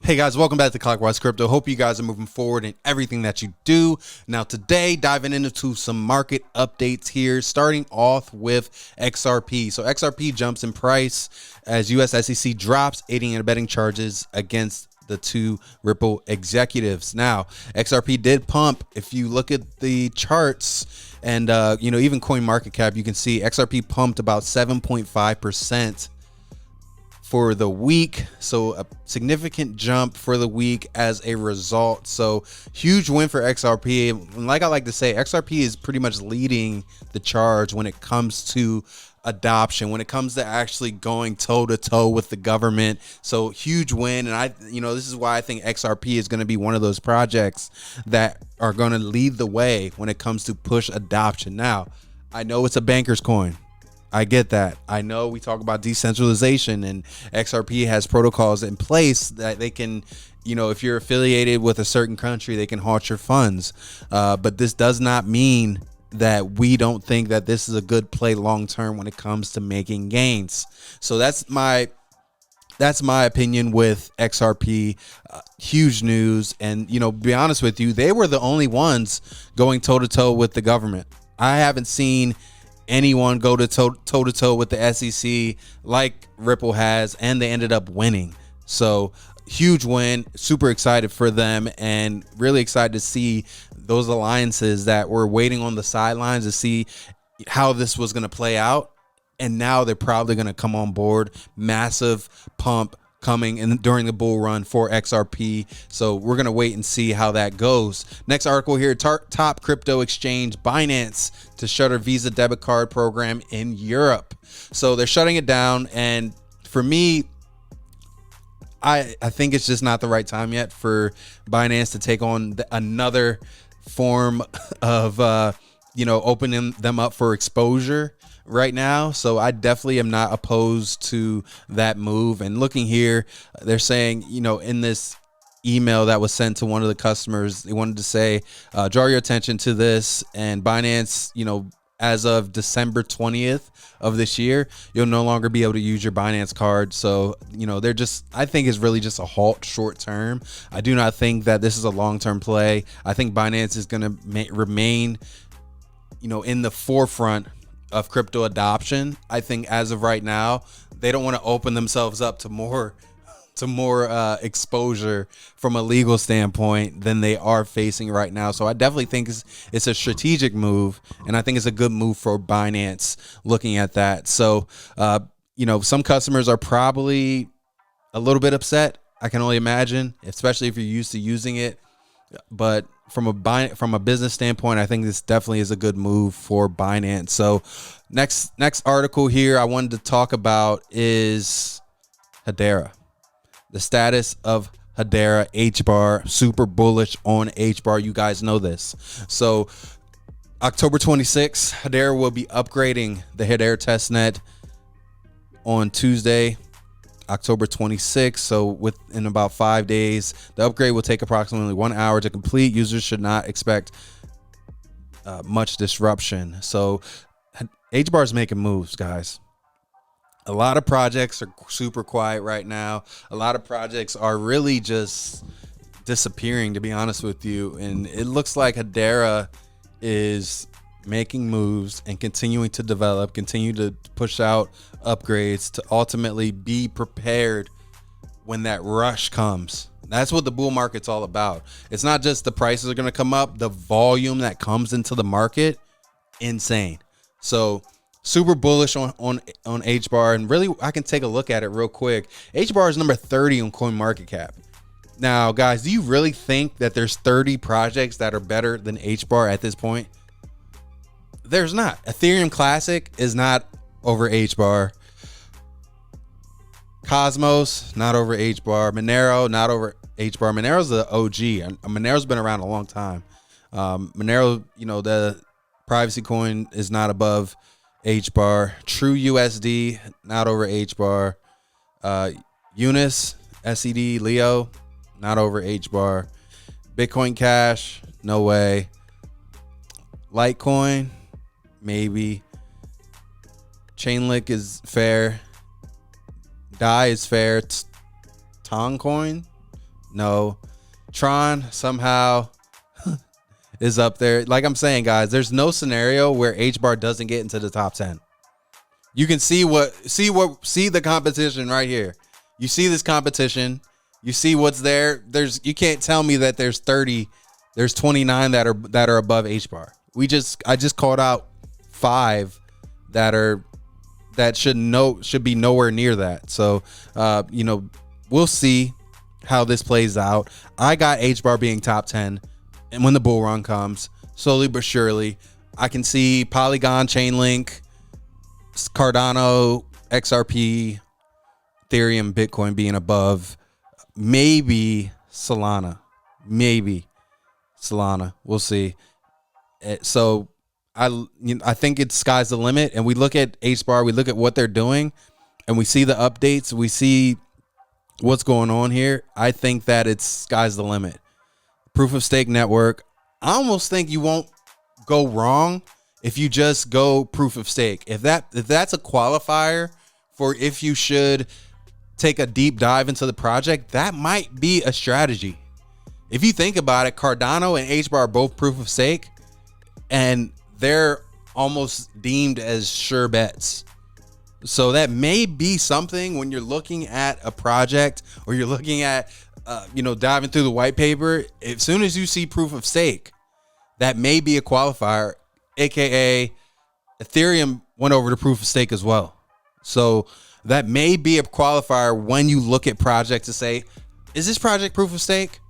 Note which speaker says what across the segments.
Speaker 1: Hey guys, welcome back to CLOCKWISE Crypto. Hope you guys are moving forward in everything that you do. Now today, diving into some market updates here, starting off with XRP. So XRP jumps in price as US SEC drops aiding and abetting charges against the two Ripple executives. Now, XRP did pump. If you look at the charts and, even CoinMarketCap, you can see XRP pumped about 7.5% for the week, so a significant jump for the week as a result. So huge win for XRP. And like I like to say, XRP is pretty much leading the charge when it comes to adoption, when it comes to actually going toe to toe with the government. So huge win. And this is why I think XRP is going to be one of those projects that are going to lead the way when it comes to push adoption. Now, I know it's a banker's coin. I get that. I know we talk about decentralization, and XRP has protocols in place that they can, if you're affiliated with a certain country, they can halt your funds. But this does not mean that we don't think that this is a good play long term when it comes to making gains. So that's my opinion with XRP. Huge news. And, be honest with you, they were the only ones going toe to toe with the government. I haven't seen anyone go to toe to toe with the SEC like Ripple has, and they ended up winning. So huge win, super excited for them, and really excited to see those alliances that were waiting on the sidelines to see how this was going to play out. And now they're probably going to come on board. Massive pump coming in during the bull run for XRP. So we're going to wait and see how that goes. Next article here, top crypto exchange Binance to shutter Visa debit card program in Europe. So they're shutting it down. And for me, I think it's just not the right time yet for Binance to take on another form of, opening them up for exposure right now. So I definitely am not opposed to that move. And looking here, they're saying, in this email that was sent to one of the customers, they wanted to say, draw your attention to this. And Binance, as of December 20th of this year, you'll no longer be able to use your Binance card. So, I think it's really just a halt short term. I do not think that this is a long-term play. I think Binance is going to remain, in the forefront of crypto adoption. I think as of right now, they don't want to open themselves up to more exposure from a legal standpoint than they are facing right now. So I definitely think it's a strategic move, and I think it's a good move for Binance looking at that. So, some customers are probably a little bit upset. I can only imagine, especially if you're used to using it. But from a business standpoint, I think this definitely is a good move for Binance. So next article here I wanted to talk about is Hbar. The status of Hbar, Hbar, super bullish on Hbar. You guys know this. So October 26th, Hbar will be upgrading the Hbar testnet on Tuesday, October 26th. So within about 5 days, the upgrade will take approximately 1 hour to complete. Users should not expect much disruption. So Hbar is making moves, guys. A lot of projects are super quiet right now. A lot of projects are really just disappearing, to be honest with you. And it looks like Hbar is making moves and continuing to develop, continue to push out upgrades to ultimately be prepared when that rush comes. That's what the bull market's all about. It's not just the prices are going to come up, the volume that comes into the market, insane. So super bullish on Hbar, and really I can take a look at it real quick. Hbar is number 30 on CoinMarketCap. Now, guys, do you really think that there's 30 projects that are better than Hbar at this point? There's not. Ethereum Classic is not over Hbar. Cosmos, not over Hbar. Monero, not over Hbar. Monero's the OG. Monero's been around a long time. Monero, the privacy coin is not above Hbar. True USD, not over Hbar. Unis, SED, Leo, not over Hbar. Bitcoin Cash, no way. Litecoin, maybe. Chainlink is fair. DAI is fair. Tongcoin, No. Tron somehow is up there. Like I'm saying, guys, there's no scenario where Hbar doesn't get into the top 10. You can see the competition right here. You see this competition. You see what's there. You can't tell me that there's 30, there's 29 that are above Hbar. I just called out 5 that should be nowhere near that. So we'll see how this plays out. I got Hbar being top 10, and when the bull run comes, slowly but surely, I can see Polygon, Chainlink, Cardano, XRP, Ethereum, Bitcoin being above. Maybe Solana. We'll see. So I think it's sky's the limit. And we look at Hbar, we look at what they're doing, and we see the updates. We see what's going on here. I think that it's sky's the limit. Proof of stake network. I almost think you won't go wrong if you just go proof of stake. If that's a qualifier for if you should take a deep dive into the project, that might be a strategy. If you think about it, Cardano and Hbar are both proof of stake, and they're almost deemed as sure bets. So that may be something when you're looking at a project, or you're looking at diving through the white paper. As soon as you see proof of stake, that may be a qualifier, aka Ethereum went over to proof of stake as well. So that may be a qualifier when you look at projects to say, is this project proof of stake?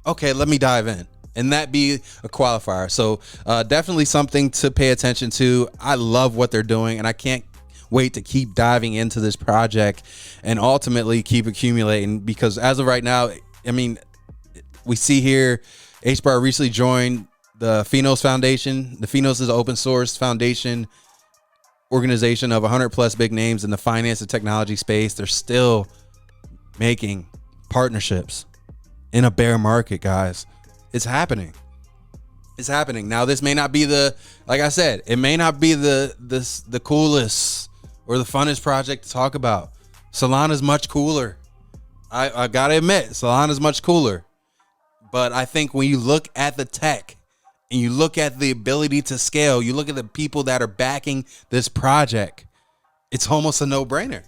Speaker 1: Okay, let me dive in. And that be a qualifier. So definitely something to pay attention to. I love what they're doing, and I can't wait to keep diving into this project and ultimately keep accumulating, because as of right now, I mean, we see here Hbar recently joined the Finos Foundation. The Finos is an open source foundation organization of 100 plus big names in the finance and technology space. They're still making partnerships in a bear market, guys. It's happening. Now, this may not be like I said, it may not be the coolest or the funnest project to talk about. Solana's much cooler. I gotta admit, Solana's much cooler. But I think when you look at the tech and you look at the ability to scale, you look at the people that are backing this project, it's almost a no-brainer.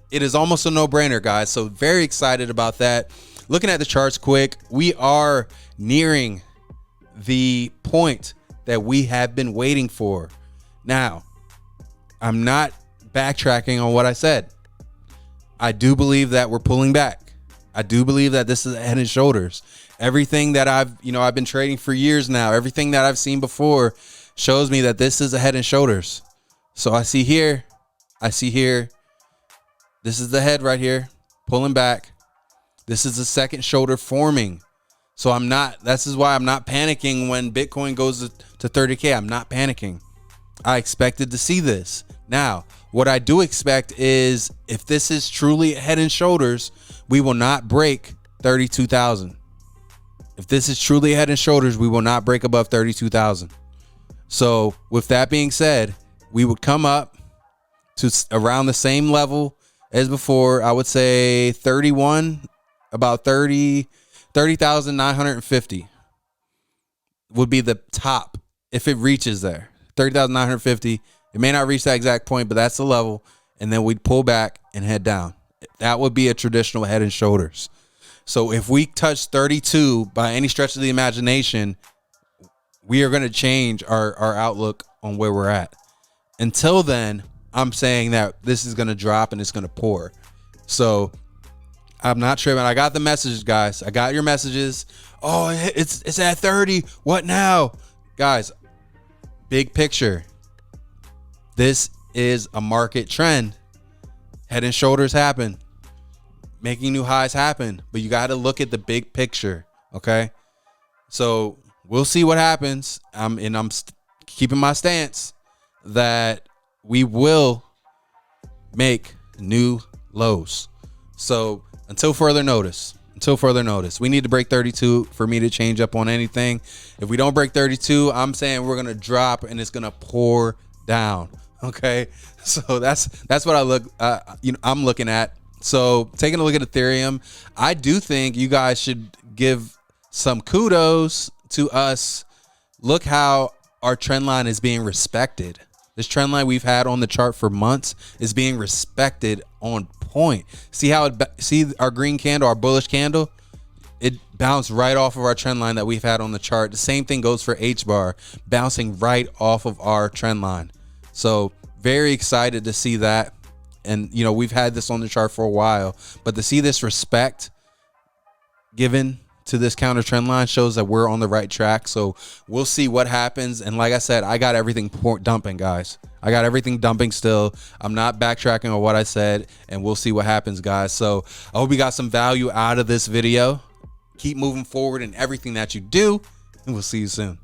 Speaker 1: It is almost a no-brainer, guys. So very excited about that. Looking at the charts quick, we are nearing the point that we have been waiting for. Now, I'm not backtracking on what I said. I do believe that we're pulling back. I do believe that this is head and shoulders. Everything that I've been trading for years now, everything that I've seen before shows me that this is a head and shoulders. So I see here, this is the head right here, pulling back. This is the second shoulder forming. So this is why I'm not panicking when Bitcoin goes to 30K. I'm not panicking. I expected to see this. Now, what I do expect is if this is truly head and shoulders, we will not break 32,000. If this is truly head and shoulders, we will not break above 32,000. So with that being said, we would come up to around the same level as before. I would say 31, about 30,950 would be the top if it reaches there. 30,950. It may not reach that exact point, but that's the level. And then we'd pull back and head down. That would be a traditional head and shoulders. So if we touch 32 by any stretch of the imagination, we are going to change our outlook on where we're at. Until then, I'm saying that this is going to drop and it's going to pour. So I'm not tripping. I got the messages, guys. I got your messages. Oh, it's at 30. What now? Guys, big picture. This is a market trend. Head and shoulders happen. Making new highs happen. But you got to look at the big picture. Okay? So we'll see what happens. I'm keeping my stance that we will make new lows. So until further notice, we need to break 32 for me to change up on anything. If we don't break 32, I'm saying we're going to drop and it's going to pour down. Okay. So that's what I'm looking at. So taking a look at Ethereum, I do think you guys should give some kudos to us. Look how our trend line is being respected. This trend line we've had on the chart for months is being respected on point. See how see our green candle, our bullish candle? It bounced right off of our trend line that we've had on the chart. The same thing goes for Hbar, bouncing right off of our trend line. So very excited to see that. And, you know, we've had this on the chart for a while, but to see this respect given to this counter trend line shows that we're on the right track. So we'll see what happens. And like I said, I got everything dumping, guys. I got everything dumping still. I'm not backtracking on what I said, and we'll see what happens, guys. So I hope you got some value out of this video. Keep moving forward in everything that you do, and we'll see you soon.